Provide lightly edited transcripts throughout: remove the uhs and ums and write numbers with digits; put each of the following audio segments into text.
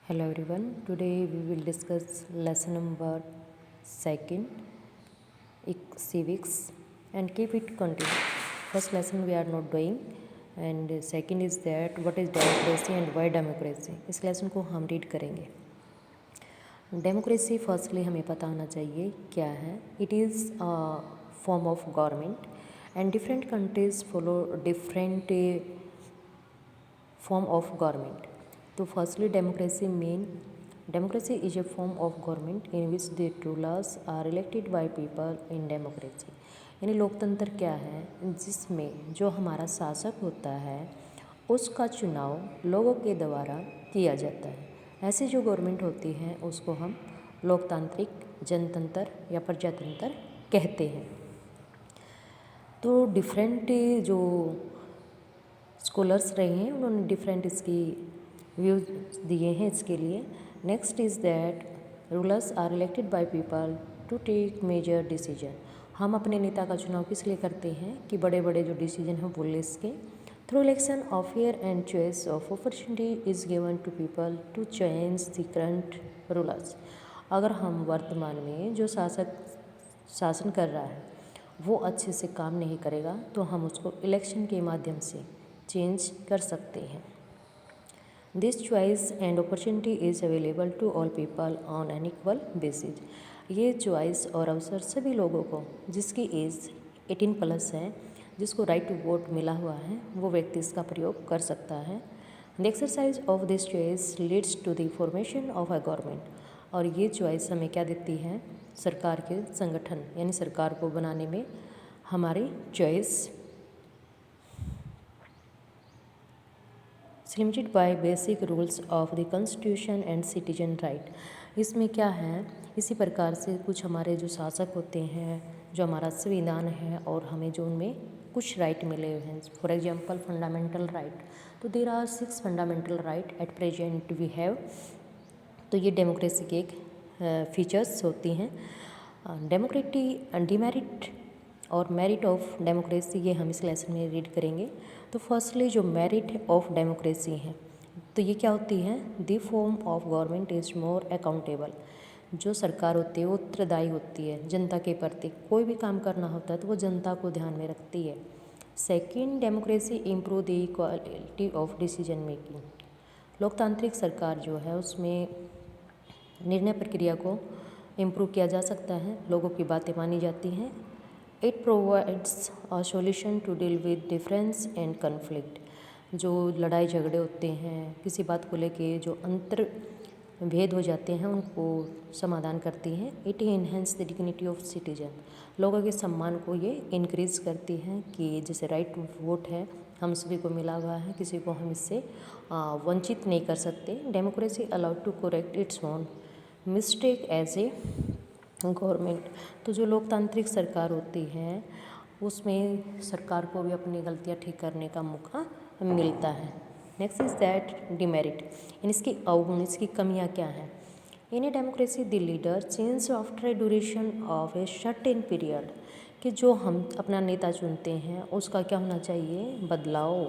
Hello everyone. Today we will discuss lesson number second, civics, and keep it continue. First lesson we are not doing, and second is that what is democracy and why democracy. इस lesson को हम read करेंगे. Democracy firstly हमें पता होना चाहिए क्या है. It is a form of government and different countries follow different form of government. So firstly, democracy is a form of government in which the rulers are elected by people in democracy. यानी लोकतंत्र क्या है, जिसमें जो हमारा शासक होता है उसका चुनाव लोगों के द्वारा किया जाता है. ऐसी जो गवर्नमेंट होती है उसको हम लोकतांत्रिक, जनतंत्र या प्रजातंत्र कहते हैं. तो डिफरेंट जो स्कॉलर्स रहे हैं उन्होंने डिफरेंट इसकी व्यूज दिए हैं इसके लिए. Next is that rulers are elected by people to take major decision. हम अपने नेता का चुनाव किस लिए करते हैं कि बड़े बड़े जो डिसीजन हैं वो ले सकें. Through election of fair and choice of opportunity is given to people to change the current rulers. अगर हम वर्तमान में जो शासन कर रहा है वो अच्छे से काम नहीं करेगा तो हम उसको इलेक्शन के माध्यम से चेंज कर सकते हैं. This choice and opportunity is available to all people on an equal basis. ये चॉइस और अवसर सभी लोगों को जिसकी एज 18+ है, जिसको राइट टू वोट मिला हुआ है, वो व्यक्ति इसका प्रयोग कर सकता है. The exercise of this choice leads to the formation of a government. और ये चॉइस हमें क्या देती है, सरकार के संगठन यानी सरकार को बनाने में हमारी choice limited by basic rules of the constitution and citizen right. इसमें क्या है, इसी प्रकार से कुछ हमारे जो शासक होते हैं, जो हमारा संविधान है और हमें जो उनमें कुछ राइट मिले हुए हैं. For example fundamental right. तो there are 6 fundamental right at present we have. तो ये डेमोक्रेसी के एक फीचर्स होती हैं. डिमेरिट और मेरिट ऑफ डेमोक्रेसी ये हम इस लेसन में रीड करेंगे. तो फर्स्टली जो मेरिट ऑफ डेमोक्रेसी है तो ये क्या होती है, the form of government is more accountable. जो सरकार होती है वो उत्तरदायी होती है जनता के प्रति. कोई भी काम करना होता है तो वो जनता को ध्यान में रखती है. Second, democracy improve the quality of decision making. लोकतांत्रिक सरकार जो है उसमें निर्णय प्रक्रिया को इम्प्रूव किया जा सकता है, लोगों की बातें मानी जाती हैं. It provides a solution to deal with difference and conflict. जो लड़ाई झगड़े होते हैं, किसी बात को लेके जो अंतर भेद हो जाते हैं उनको समाधान करती हैं. It enhance the dignity of citizen. लोगों के सम्मान को ये इंक्रीज करती हैं कि जैसे राइट टू वोट है हम सभी को मिला हुआ है, किसी को हम इससे वंचित नहीं कर सकते. Democracy allowed to correct its own mistake as a government. तो जो लोकतांत्रिक सरकार होती है उसमें सरकार को भी अपनी गलतियां ठीक करने का मौका मिलता है. Next is that demerit. इसकी अवगुण, इसकी कमियां क्या हैं. In a democracy the leader change after a duration of a certain period. कि जो हम अपना नेता चुनते हैं उसका क्या होना चाहिए, बदलाव.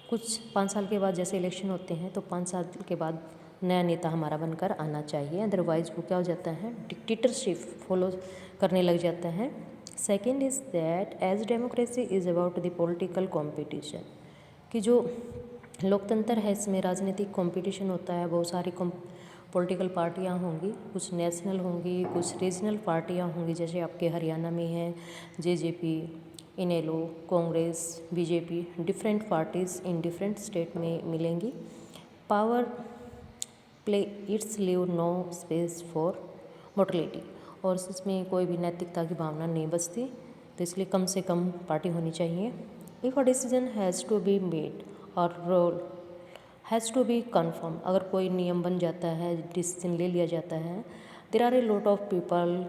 कुछ 5 साल के बाद जैसे इलेक्शन होते हैं तो 5 साल के बाद नया नेता हमारा बनकर आना चाहिए, अदरवाइज़ वो क्या हो जाता है, डिक्टेटरशिप फॉलो करने लग जाता है. Second is that as democracy is about the political competition. कि जो लोकतंत्र है इसमें राजनीतिक कंपटीशन होता है. बहुत सारी पॉलिटिकल पार्टियां होंगी, कुछ नेशनल होंगी, कुछ रीजनल पार्टियां होंगी. जैसे आपके हरियाणा में है JJP, INLD, Congress, BJP. Different parties in different state में मिलेंगी. Power play it's leave no space for motility. और इसमें कोई भी नैतिकता की भावना नहीं बचती, तो इसलिए कम से कम पार्टी होनी चाहिए. If a decision has to be made और role has to be confirm. अगर कोई नियम बन जाता है, डिसीजन ले लिया जाता है, there are a lot of people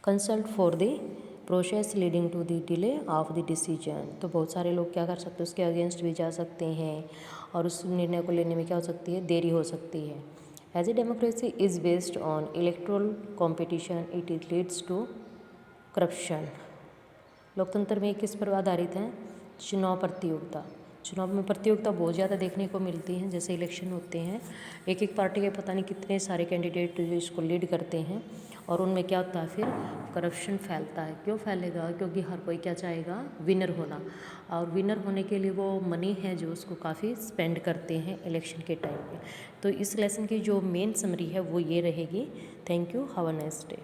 consult for the process leading to the delay of the decision. तो बहुत सारे लोग क्या कर सकते हैं, उसके अगेंस्ट भी जा सकते हैं और उस निर्णय को लेने में क्या हो सकती है, देरी हो सकती है. As a democracy is based on electoral competition it leads to corruption. लोकतंत्र में किस पर आधारित है, चुनाव प्रतियोगिता. चुनाव में प्रतियोगिता बहुत ज़्यादा देखने को मिलती है। जैसे इलेक्शन होते हैं, एक एक पार्टी के पता नहीं कितने सारे कैंडिडेट जो इसको लीड करते हैं, और उनमें क्या होता है, फिर करप्शन फैलता है। क्यों फैलेगा? क्योंकि हर कोई क्या चाहेगा, विनर होना, और विनर होने के लिए वो मनी है जो उसको काफ़ी स्पेंड करते हैं इलेक्शन के टाइम पे। तो इस लेसन की जो मेन समरी है वो ये रहेगी। Thank you, have a nice day.